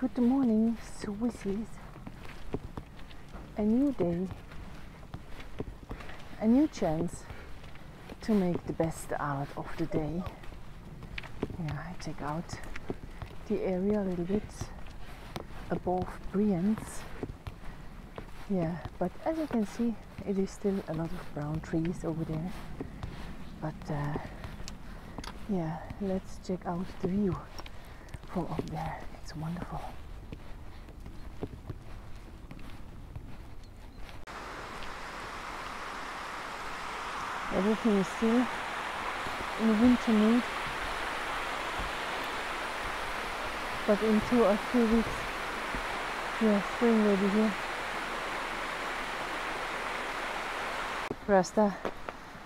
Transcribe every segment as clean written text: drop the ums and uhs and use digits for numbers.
Good morning, Swissies. A new day, a new chance to make the best out of the day. Yeah, I check out the area a little bit above Brienz. Yeah, but as you can see, it is still a lot of brown trees over there. But yeah, let's check out the view from up there. It's wonderful. Everything is still in winter mood, but in 2 or 3 weeks, yeah, spring will be here. Rasta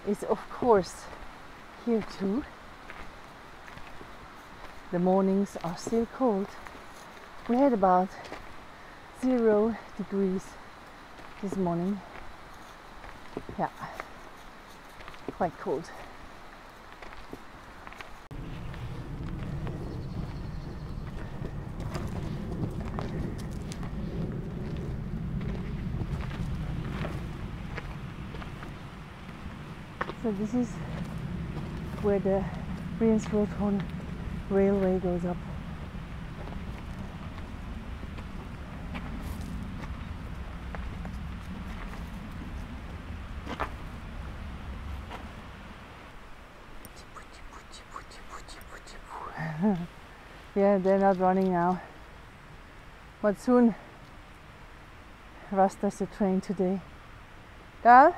is of course here too. The mornings are still cold. We had about 0 degrees this morning. Yeah, quite cold. So this is where the Brienz-Rothorn railway goes up. Yeah, they're not running now, but soon Rasta's a train today. Gal?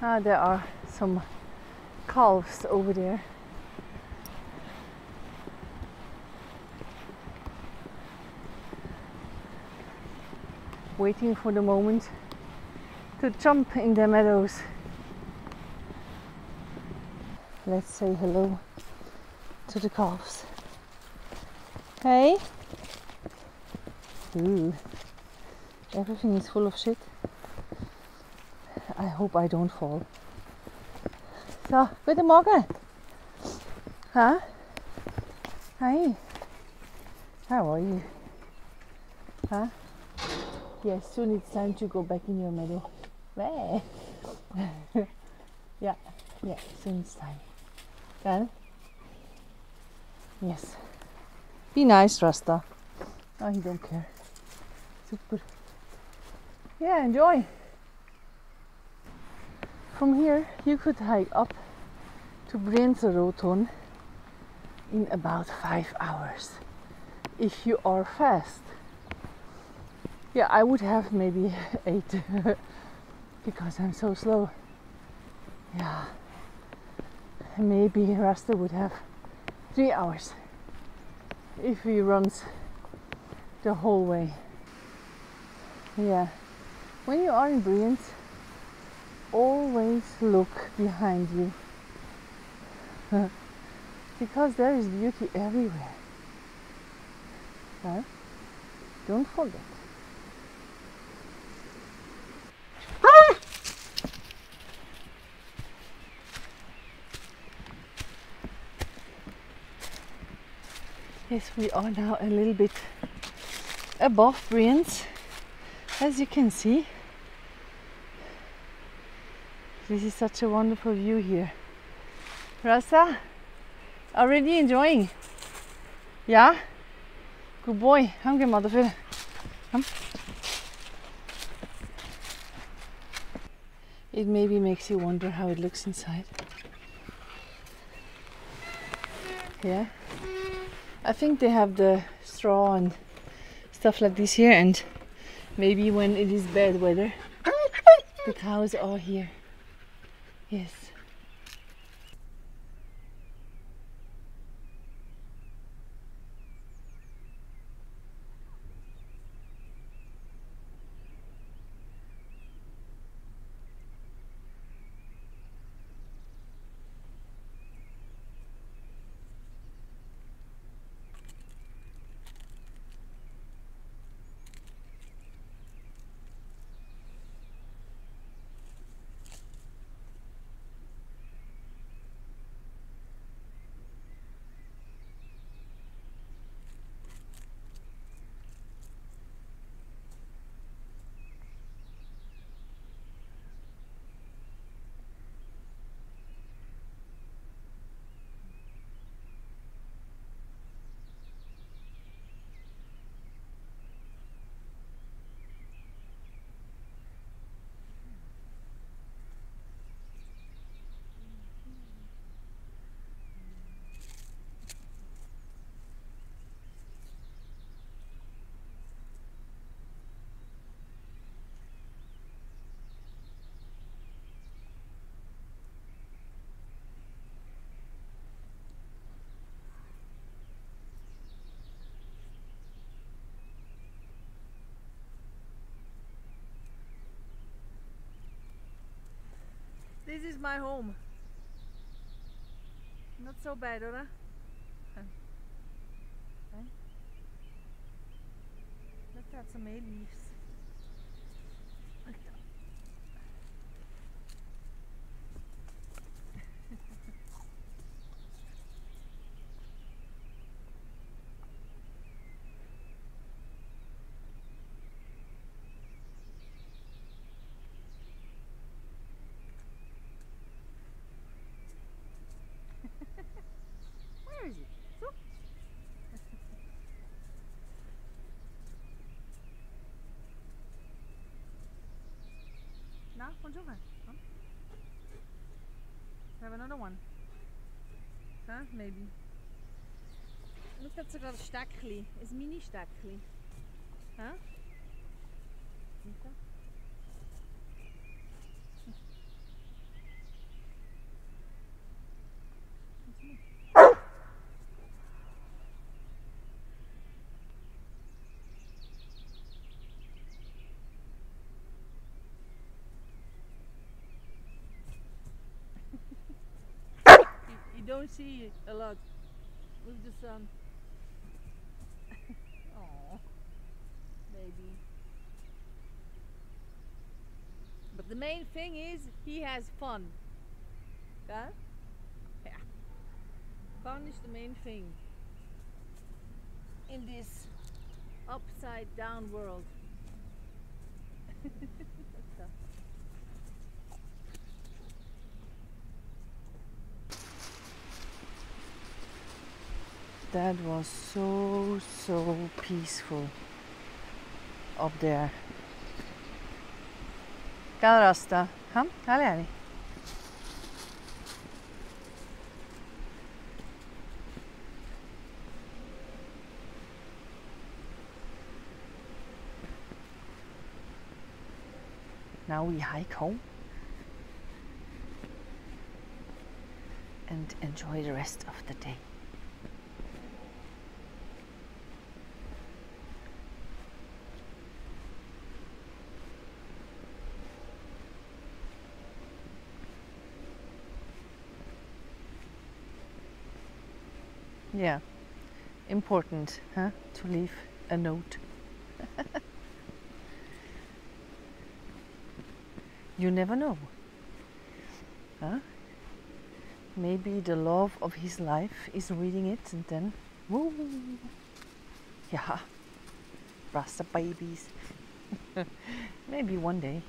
Ah, there are some calves over there. Waiting for the moment to jump in the meadows. Let's say hello to the calves. Hey? Ooh, everything is full of shit. I hope I don't fall. So, guten Morgen. Huh? Hi. How are you? Huh? Yes, soon it's time to go back in your meadow. Where? Yeah, soon it's time. Gal? Yes. Be nice, Rasta. Oh, he don't care. Super. Yeah, enjoy. From here, you could hike up to Brienz-Rothorn in about 5 hours. If you are fast. Yeah, I would have maybe 8 because I'm so slow. Yeah, maybe Rasta would have 3 hours if he runs the whole way. Yeah, when you are in Brienz, always look behind you because there is beauty everywhere. Huh? Don't forget. Yes, we are now a little bit above Brienz, as you can see. This is such a wonderful view here. Rasta, already enjoying? Yeah? Good boy. Come get mother. Come. It maybe makes you wonder how it looks inside. Yeah? I think they have the straw and stuff like this here, and maybe when it is bad weather, the cows are here. Yes. this is my home. Not so bad, oder? Look, that's some may leaves. Where is it? So? Now, bonjour. Huh? We have another one. Huh? Maybe. Look, that's sogar ein Steckli. Ein Mini-Steckli. Huh? You don't see a lot with the sun. Oh, maybe. But the main thing is he has fun. Huh? Yeah. Fun is the main thing in this upside down world. That was so peaceful up there. Gal rasta, huh? Ali. Now we hike home and enjoy the rest of the day. Yeah, important, huh? To leave a note. You never know, huh? Maybe the love of his life is reading it, and then, woo, yeah, Rasta babies. Maybe one day.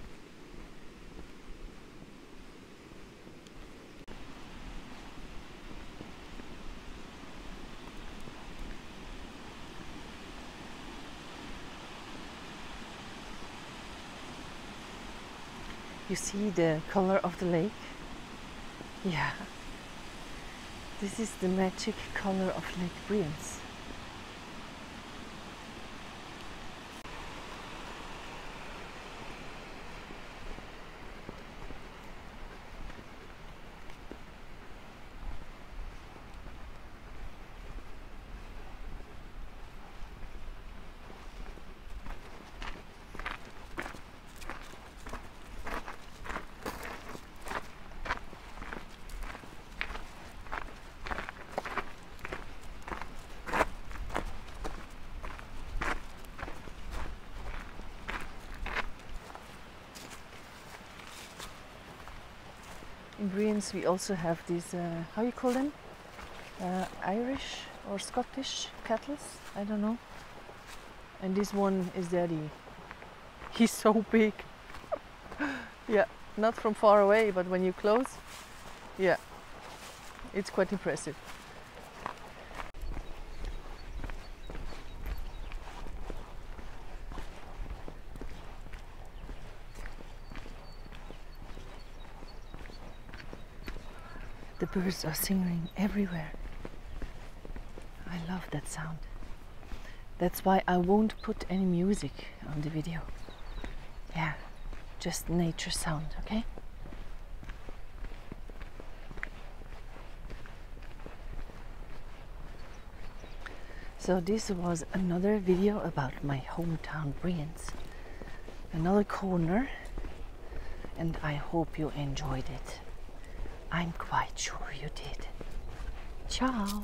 You see the color of the lake? Yeah. This is the magic color of Lake Brienz. In Brienz we also have these, how you call them? Irish or Scottish kettles, I don't know. And this one is daddy. He's so big. Yeah, not from far away, but when you close, yeah, it's quite impressive. The birds are singing everywhere. I love that sound. That's why I won't put any music on the video. Yeah, just nature sound, okay? So this was another video about my hometown Brienz. Another corner, and I hope you enjoyed it. I'm quite sure you did. Ciao.